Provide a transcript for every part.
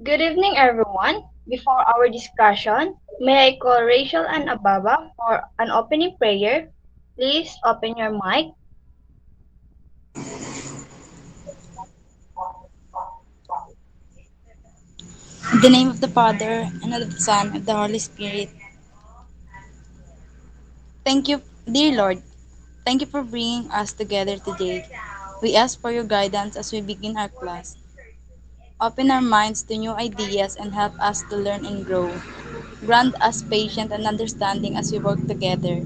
Good evening, everyone. Before our discussion, may I call Rachel and Ababa for an opening prayer? Please open your mic. In the name of the Father, and of the Son, and of the Holy Spirit. Thank you, dear Lord. Thank you for bringing us together today. We ask for your guidance as we begin our class. Open our minds to new ideas and help us to learn and grow. Grant us patience and understanding as we work together.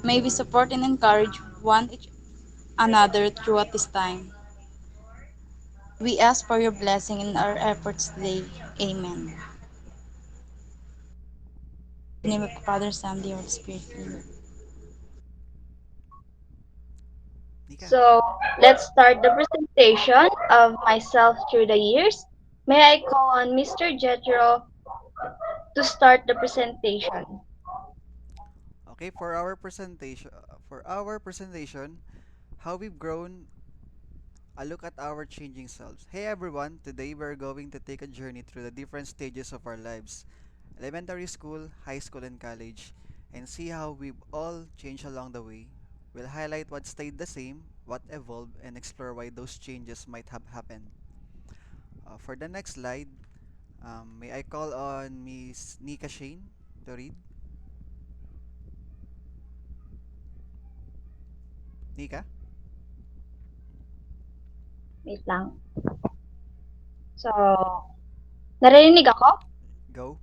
May we support and encourage one each another throughout this time. We ask for your blessing in our efforts today. Amen. In the name of the Father, Son, and the Holy Spirit. Amen. Nika. So, let's start the presentation of myself through the years. May I call on Mr. Jethro to start the presentation? Okay, for our presentation, how we've grown, a look at our changing selves. Hey everyone, today we're going to take a journey through the different stages of our lives. Elementary school, high school and college, and see how we've all changed along the way. We'll highlight what stayed the same, what evolved, and explore why those changes might have happened. For the next slide, may I call on Miss Nika Shane to read? Nika, Wait lang. So, narinig ako? go.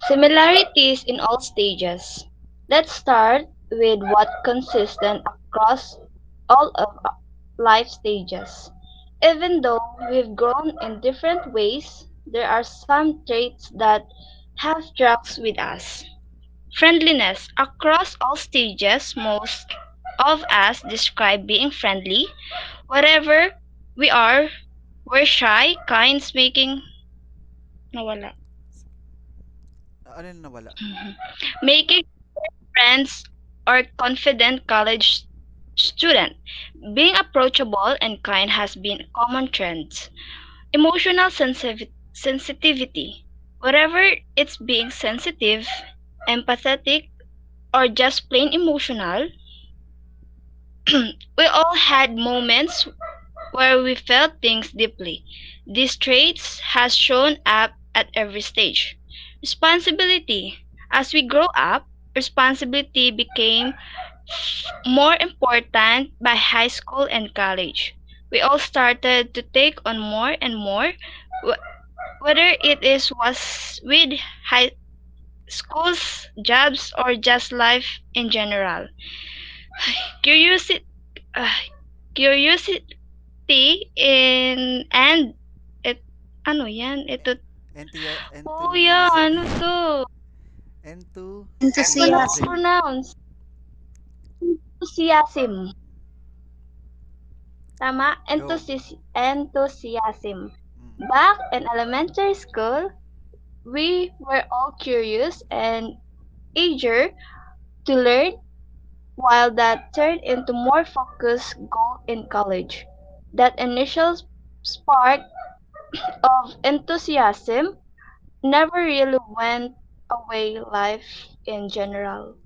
Similarities in all stages. Let's start with what consistent across all of life stages. Even though we've grown in different ways, there are some traits that have stuck with us. Friendliness. Across all stages, most of us describe being friendly. Whatever we are, we're shy, kind, making nawala. Ano na nawala? Making friends or confident college student. Being approachable and kind has been a common trend. Emotional sensitivity. Whatever it's being sensitive, empathetic, or just plain emotional, we all had moments where we felt things deeply. These traits has shown up at every stage. Responsibility. As we grow up, responsibility became more important by high school and college. We all started to take on more and more, wh- whether it is was with high schools, jobs, or just life in general. Curiosity, uh, curiosity in and it, ano yan? Ito, kuya, Enthusiasm. ano to? I cannot Enthusiasm. Enthusiasm. pronounce. Enthusiasm. Tama? Go. Enthusiasm. Mm. Back in elementary school, we were all curious and eager to learn, while that turned into more focused goal in college. That initial spark of enthusiasm never really went away life in general.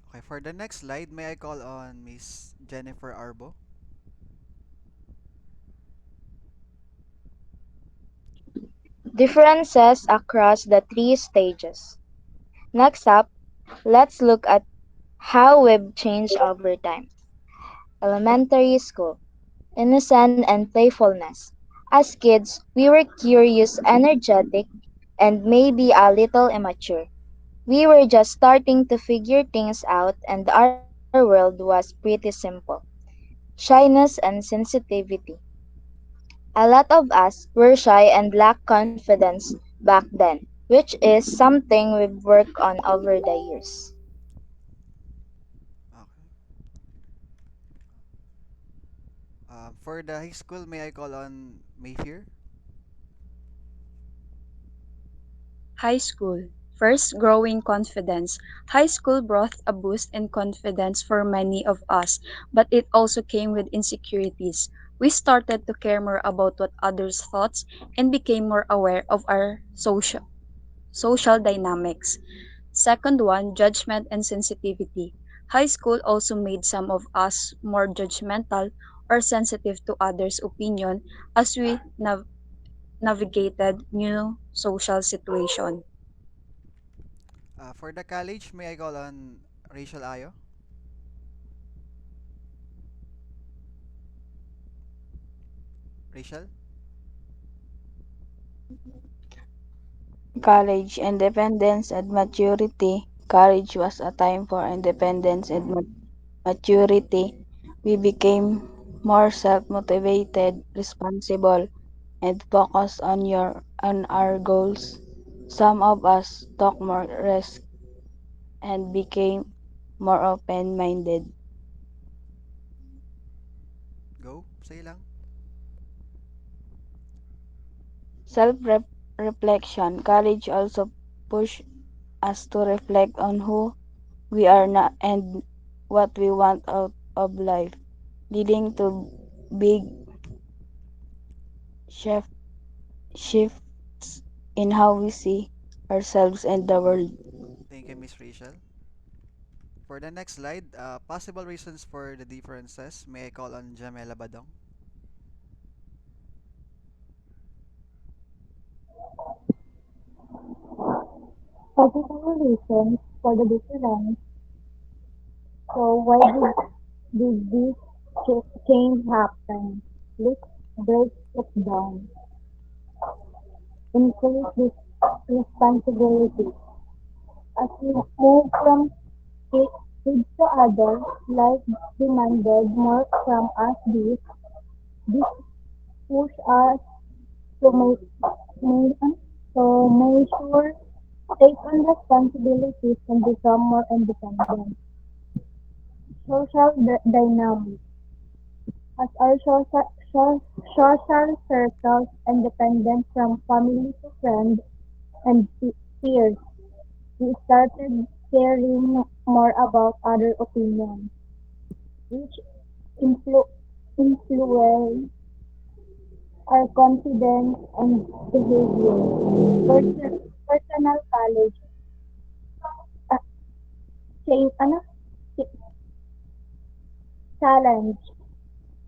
Okay, for the next slide, may I call on Miss Jennifer Arbo? Differences across the three stages. Next up, let's look at how we've changed over time. Elementary school. Innocence and playfulness. As kids, we were curious, energetic, and maybe a little immature. We were just starting to figure things out, and our world was pretty simple. Shyness and sensitivity. A lot of us were shy and lacked confidence back then, which is something we've worked on over the years. Okay. For the high school, may I call on Mayfair? High school. First, growing confidence. High school brought a boost in confidence for many of us, but it also came with insecurities. We started to care more about what others thought and became more aware of our social dynamics. Second one, judgment and sensitivity. High school also made some of us more judgmental or sensitive to others' opinion as we navigated new social situation. For the college, may I call on Rachel Ayo? Rachel? College, independence and maturity. College was a time for independence and maturity. We became more self-motivated, responsible, and focused on our goals. Some of us took more risk and became more open-minded. Go, say lang. Self-reflection. College also pushed us to reflect on who we are not and what we want out of life, leading to big shift, shifts in how we see ourselves and the world. Thank you, Miss Rachel. For the next slide, possible reasons for the differences. May I call on Jamela Badong? Possible reasons for the difference. So why did this change happen? Let's break it down. Increase this responsibility. As we move from kids to adults, life demanded more from us. This push us to make, to measure, take on responsibilities and become more independent. Social dynamics. As our social circles independent from family to friends and peers, we started caring more about other opinions, which influ- influence our confidence and behavior. Personal college, uh, ano? Ch- challenge.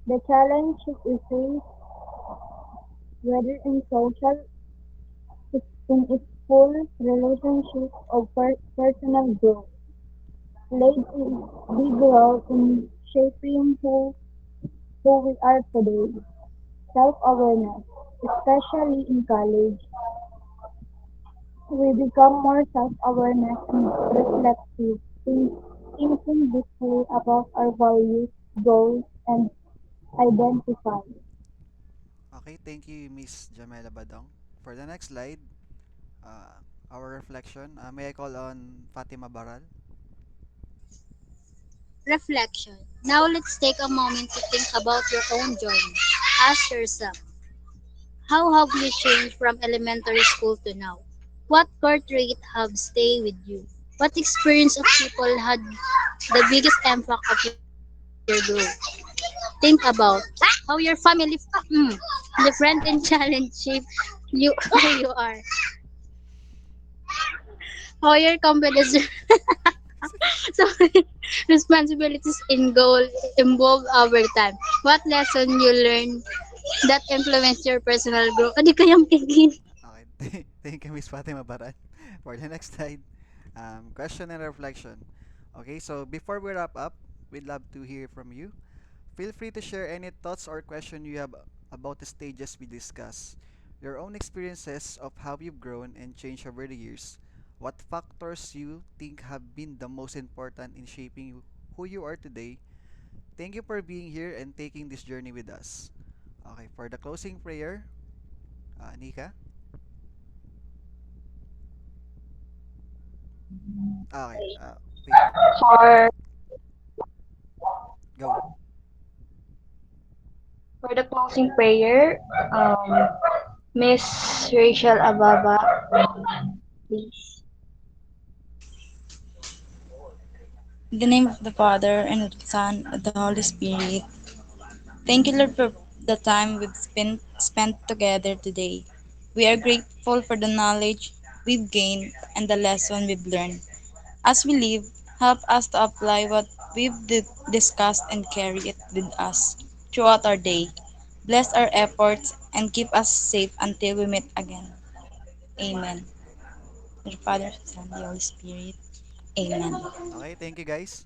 The challenge is faced whether in social, in its full relationship of personal growth, played a big role in shaping who we are today. Self-awareness, especially in college, we become more self-awareness and reflective, thinking deeply about our values, goals, and identify. Okay, thank you, Miss Jamela Badong. For the next slide, our reflection. May I call on Fatima Baral? Reflection. Now let's take a moment to think about your own journey. Ask yourself, how have you changed from elementary school to now? What core trait have stayed with you? What experience of people had the biggest impact of your growth? Think about how your family, the friend and challenge shape you who you are. How your confidence, sorry, responsibilities and goal evolve over time. What lesson you learned that influence your personal growth? Hindi kayang pigin. Okay, thank you, Miss Fatima Baral. For the next slide, question and reflection. Okay, so before we wrap up, we'd love to hear from you. Feel free to share any thoughts or question you have about the stages we discuss, your own experiences of how you've grown and changed over the years, what factors you think have been the most important in shaping who you are today. Thank you for being here and taking this journey with us. Okay, for the closing prayer, Nika. Okay, wait, For go. for the closing prayer, Miss Rachel Ababa, please. In the name of the Father, and of the Son, and of the Holy Spirit. Thank you, Lord, for the time we've spent together today. We are grateful for the knowledge we've gained and the lesson we've learned. As we live, help us to apply what we've discussed and carry it with us throughout our day. Bless our efforts and keep us safe until we meet again. Amen. The Father, Son, and the Holy Spirit. Amen. Okay, thank you guys.